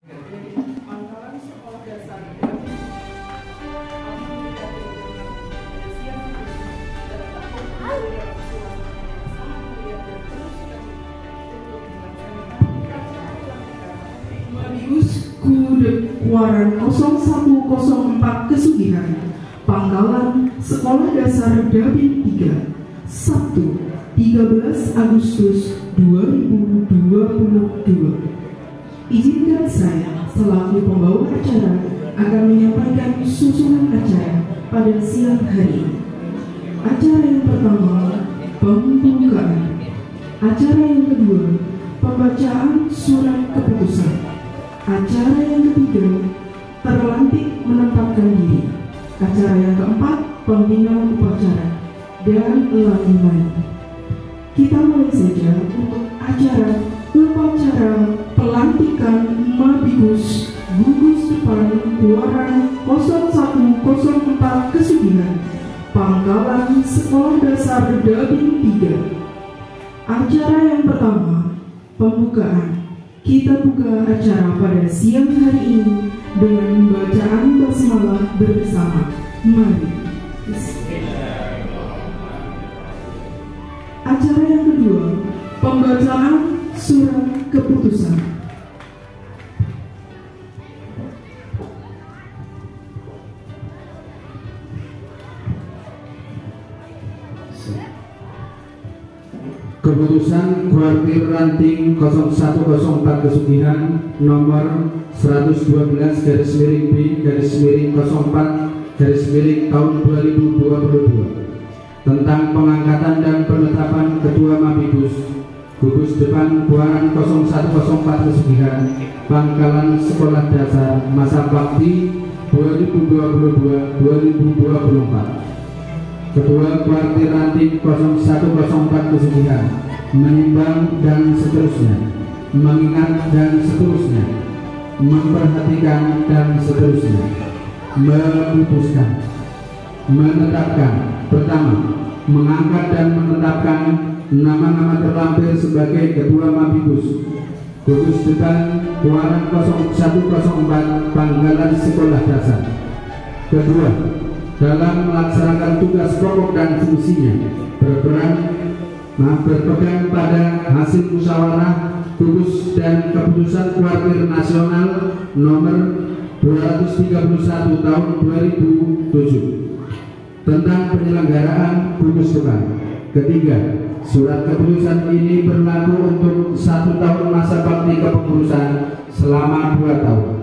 Pangkalan Sekolah Dasar Mabibus Kuwaran 0104 Kesugihan, Pangkalan Sekolah Dasar Dabin 3, Sabtu 13 Agustus 2022. Izinkan saya selaku pembawa acara akan menyampaikan susunan acara pada siang hari ini. Acara yang pertama, pembukaan. Acara yang kedua, pembacaan surat keputusan. Acara yang ketiga, terlantik menempatkan diri. Acara yang keempat, pembinaan upacara, dan lain-lain. Kita mulai saja untuk acara upacara pelantikan Mabibus Gugus Depan Kuwaran 0104 Kesugihan, Pangkalan Sekolah Dasar Dabin 3. Acara yang pertama, pembukaan. Kita buka acara pada siang hari ini dengan bacaan basmalah bersama. Mari. Acara yang kedua, pembacaan surat keputusan. Keputusan Kuartir Ranting 0104 Kesugihan nomor 112/B/04 tahun 2022 tentang pengangkatan dan penetapan Ketua Mabibus Gugus Depan Kuwaran 0104 Kesugihan, Pangkalan Sekolah Dasar masa bakti 2022-2024. Ketua Kuartir Ranting 0104 Kesugihan menimbang dan seterusnya, mengingat dan seterusnya, memperhatikan dan seterusnya, memutuskan, menetapkan. Pertama, mengangkat dan menetapkan nama-nama terlampir sebagai Ketua Mabibus Gugus Depan Kuwaran 0104 Pangkalan Sekolah Dasar. Kedua, dalam melaksanakan tugas pokok dan fungsinya berpegang pada hasil musyawarah gugus dan keputusan Kuartir Nasional nomor 231 tahun 2007 tentang penyelenggaraan gugus depan. Ketiga, surat keputusan ini berlaku untuk 1 tahun masa bakti kepengurusan selama 2 tahun.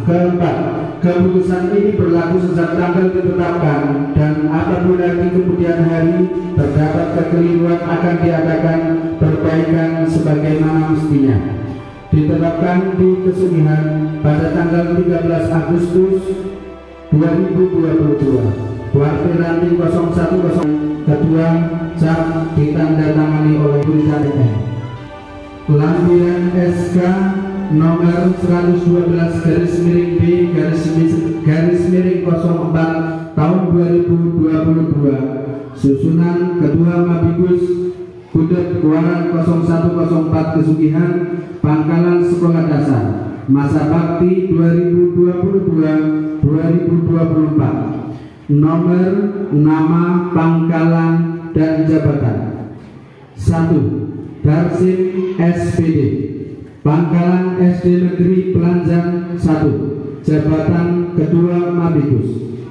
Keempat, keputusan ini berlaku sejak tanggal ditetapkan dan apabila di kemudian hari terdapat kekeliruan akan diadakan perbaikan sebagaimana mestinya. Ditetapkan di Kesugihan pada tanggal 13 Agustus 2022. Kuartir Ranting 0104 Ketua cap ditandatangani oleh Presiden. Lampiran SK nomor 112/B/04 tahun 2022, susunan Ketua Mabibus Gugus Kuwaran 0104 Kesugihan, Pangkalan Sekolah Dasar masa bakti 2022-2024. Nomor, nama, pangkalan, dan jabatan. 1. Darsim SPD, Pangkalan SD Negeri Pelanjang 1, jabatan Ketua Mabibus.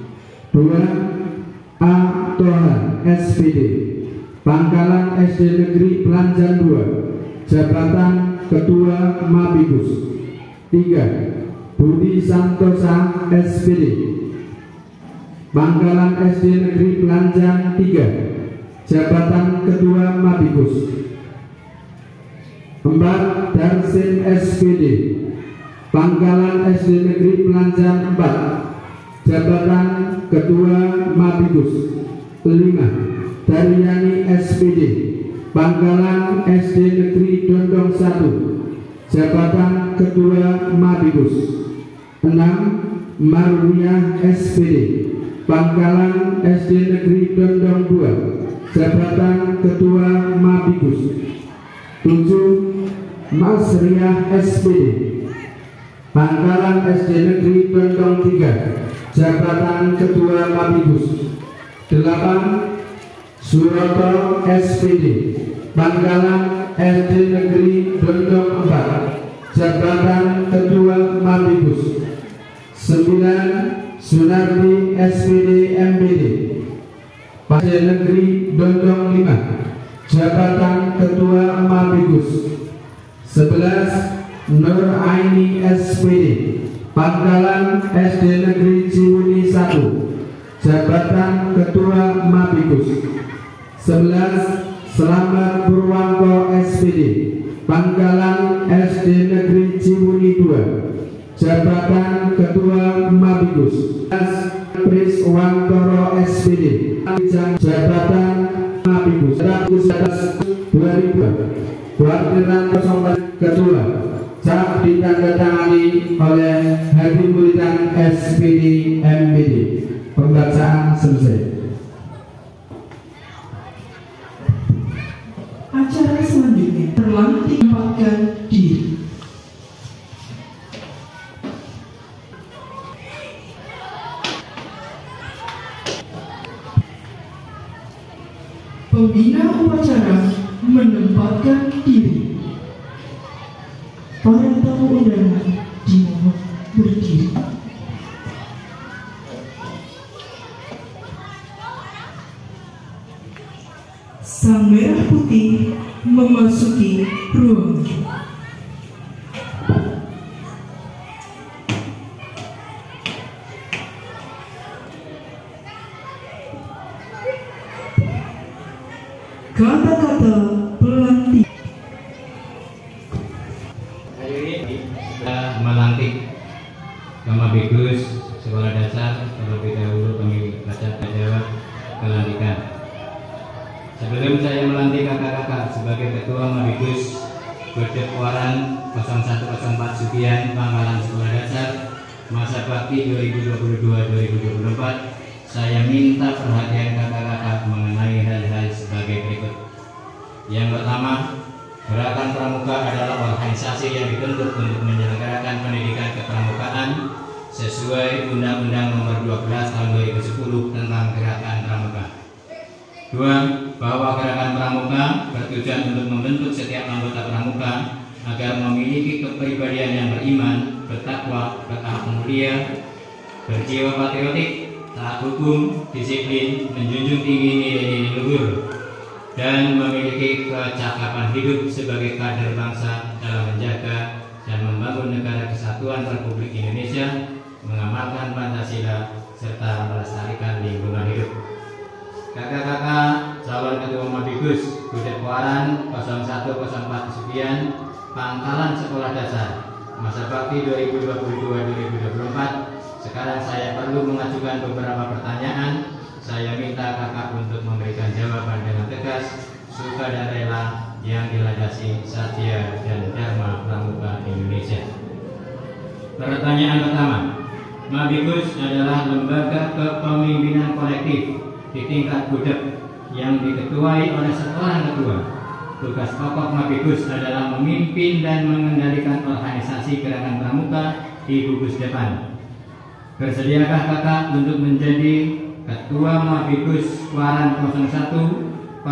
2. A. Toha SPD, Pangkalan SD Negeri Pelanjang 2, jabatan Ketua Mabibus. 3. Budi Santosa SPD, Pangkalan SD Negeri Pelanjang 3, jabatan Ketua Mabibus. 4. Darsim SPD, Pangkalan SD Negeri Pelanjang 4, jabatan Ketua Mabibus. 5. Daryani SPD, Pangkalan SD Negeri Dondong 1, jabatan Ketua Mabibus. 6. Marwiyah SPD, Pangkalan SD Negeri Dondong 2, jabatan Ketua Mabibus. 7. Masriah SPD, Pangkalan SD Negeri Dondong 3, Jabatan Ketua Mabibus. 8. Suroto SPD, Pangkalan SD Negeri Dondong 4, Jabatan Ketua Mabibus. 9. Sunardi SPD MBD, SD Negeri Dondong 5, Jabatan Ketua Mabibus. 11. Nur Aini SPD, Pangkalan SD Negeri Ciwuni 1, Jabatan Ketua Mabibus. 11. Selamat Purwanto SPD, Pangkalan SD Negeri Ciwuni 2, Jabatan Ketua Mabibus. 11. Priswantoro SPD, Jabatan Mabibus. 2002, Kuartiran 04 Ketua, cap ditandatangani oleh Habibulitan SPD MBD. Pembacaan selesai. Acara selanjutnya terlambat ditempatkan diri. Pembina upacara menempatkan diri. Para tamu undangan dimohon berdiri. Sang merah putih memasuki ruangan. Kata-kata pelantik. Hari ini kita melantik Mabibus Sekolah Dasar. Terlebih dahulu kami baca jawab kelantikan. Sebelum saya melantik kakak-kakak sebagai Ketua Mabibus Gudeg Waran 0104 Sugian Pangkalan Sekolah Dasar masa bakti 2022-2024, saya minta perhatian kakak-kakak mengenai hal-hal sebagai berikut. Yang pertama, Gerakan Pramuka adalah organisasi yang dibentuk untuk menyelenggarakan pendidikan kepramukaan sesuai Undang-Undang Nomor 12 Tahun 2010 tentang Gerakan Pramuka. 2. Bahwa Gerakan Pramuka bertujuan untuk membentuk setiap anggota pramuka agar memiliki kepribadian yang beriman, bertakwa, berakhlak mulia, berjiwa patriotik, taat hukum, disiplin, menjunjung tinggi nilai-nilai luhur, dan memiliki kecakapan hidup sebagai kader bangsa dalam menjaga dan membangun negara kesatuan Republik Indonesia, mengamalkan Pancasila, serta melestarikan lingkungan hidup. Kakak-kakak calon Ketua Mabibus Gudeg Waran 0104 Sugian Pangkalan Sekolah Dasar masa bakti 2022-2024, sekarang saya perlu mengajukan beberapa pertanyaan. Saya minta kakak untuk memberikan jawaban dengan tegas, suka dan rela, yang dilandasi satya dan dharma pramuka Indonesia. Pertanyaan pertama, Mabibus adalah lembaga kepemimpinan kolektif di tingkat gudeg yang diketuai oleh seorang ketua. Tugas pokok Mabibus adalah memimpin dan mengendalikan organisasi gerakan pramuka di gugus depan. Bersediakah kakak untuk menjadi Ketua Mabibus Waran 0104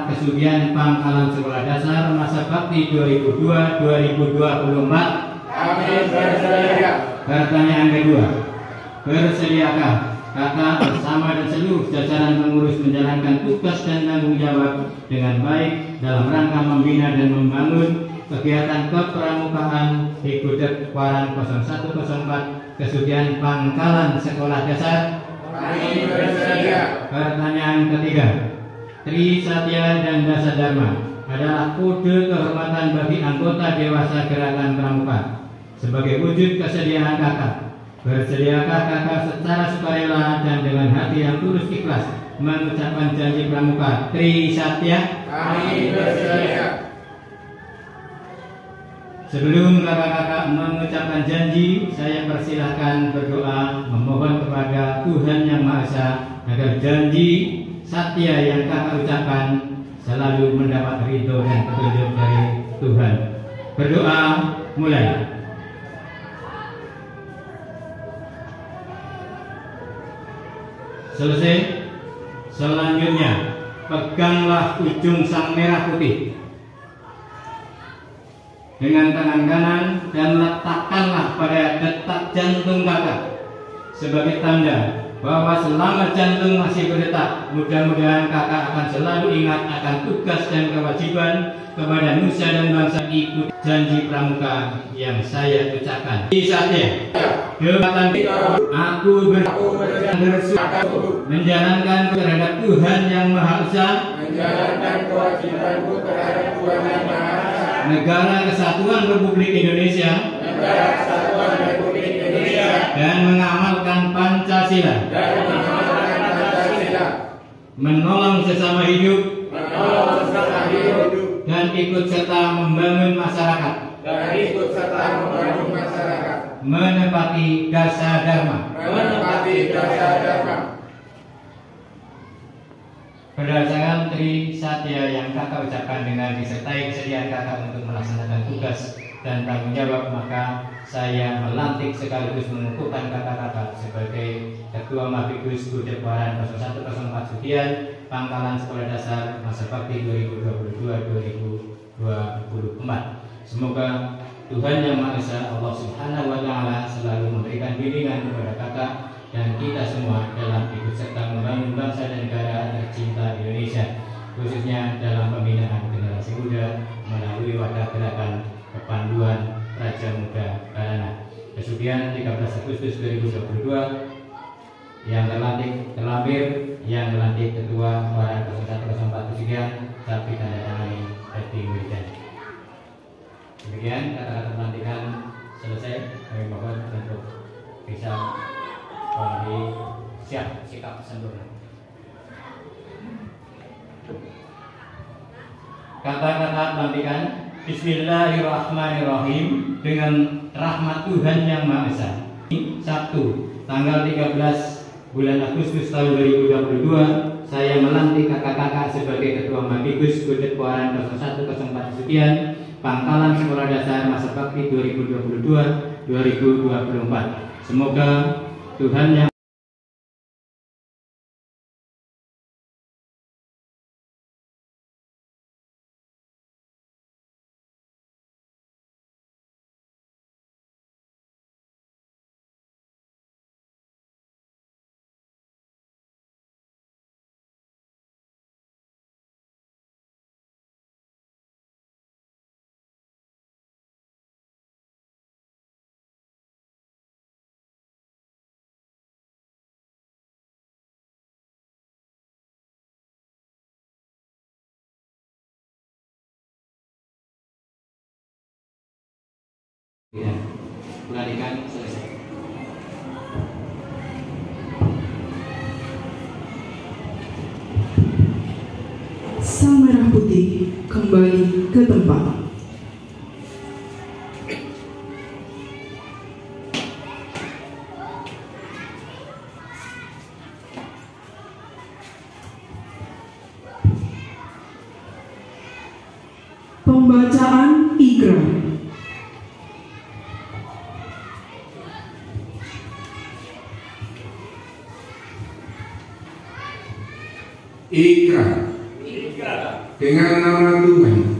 Kesugian Pangkalan Sekolah Dasar masa bakti 2002-2024? Amin, bersedia. Pertanyaan kedua, bersediakah kakak bersama dan seluruh jajaran pengurus menjalankan tugas dan tanggung jawab dengan baik dalam rangka membina dan membangun kegiatan kepramukaan di Gudeg Waran 0104 Kesugian Pangkalan Sekolah Dasar? Amin, bersedia. Pertanyaan ketiga, Tri Satya dan Dasa Dharma adalah kode kehormatan bagi anggota dewasa gerakan pramuka. Sebagai wujud kesediaan kakak, bersediakah kakak secara sukarela dan dengan hati yang tulus ikhlas mengucapkan janji pramuka Tri Satya? Amin, bersedia. Sebelum kakak-kakak mengucapkan janji, saya persilahkan berdoa memohon kepada Tuhan Yang Maha Esa agar janji satya yang kakak ucapkan selalu mendapat ridho dan petunjuk dari Tuhan. Berdoa mulai. Selesai. Selanjutnya, peganglah ujung sang merah putih dengan tangan kanan dan letakkanlah pada detak jantung kakak sebagai tanda bahwa selama jantung masih berdetak, mudah-mudahan kakak akan selalu ingat akan tugas dan kewajiban kepada nusa dan bangsa, ikut janji pramuka yang saya ucapkan. Di saatnya, jabatan aku bersumpah menjalankan terhadap Tuhan Yang Maha Esa, menjalankan kewajibanku terhadap Tuhan Yang Maha Esa, Negara Kesatuan Republik Indonesia, Negara Kesatuan Republik Indonesia, dan mengamalkan Pancasila, dan mengamalkan Pancasila, menolong sesama hidup, menolong sesama hidup, dan ikut serta membangun masyarakat, dan ikut serta membangun masyarakat, menepati dasar dharma. menepati dasar dharma. Berdasarkan Tri Satya yang kakak ucapkan dengan disertai kesediaan kakak untuk melaksanakan tugas dan tanggung jawab, maka saya melantik sekaligus mengukuhkan kakak-kakak sebagai Ketua Mabikus Kudeparan 0104 Sudian, Pangkalan Sekolah Dasar Masa Bakti 2022-2024. Semoga Tuhan Yang Maha Esa, Allah Subhanahu wa Ta'ala, selalu memberikan bimbingan kepada kakak dan kita semua dalam ikut serta membangun bangsa dan negara tercinta Indonesia, khususnya dalam pembinaan generasi muda melalui wadah gerakan kepanduan Raja Muda Karana. Kesudian 13 Agustus 2022 yang terlahir yang melantik Ketua Waran 0104 Sudian, tapi tanda tangani Edi Wiridan. Demikian kata-kata pelantikan selesai. Kami mohon untuk bisa siap sikap sempurna. Kata-kata pelantikan. Bismillahirrahmanirrahim. Dengan rahmat Tuhan Yang Maha Esa, Sabtu tanggal 13 bulan Agustus tahun 2022, saya melantik kakak-kakak sebagai Ketua Mabikus Kudeparan 0104 Sudian, Pangkalan Sekolah Dasar Masa Bakti 2022-2024. Semoga Tuhan Yang pelantikan selesai. Sang merah putih kembali ke tempat. Pembacaan Ikrar. Ikrar dengan nama Tuhan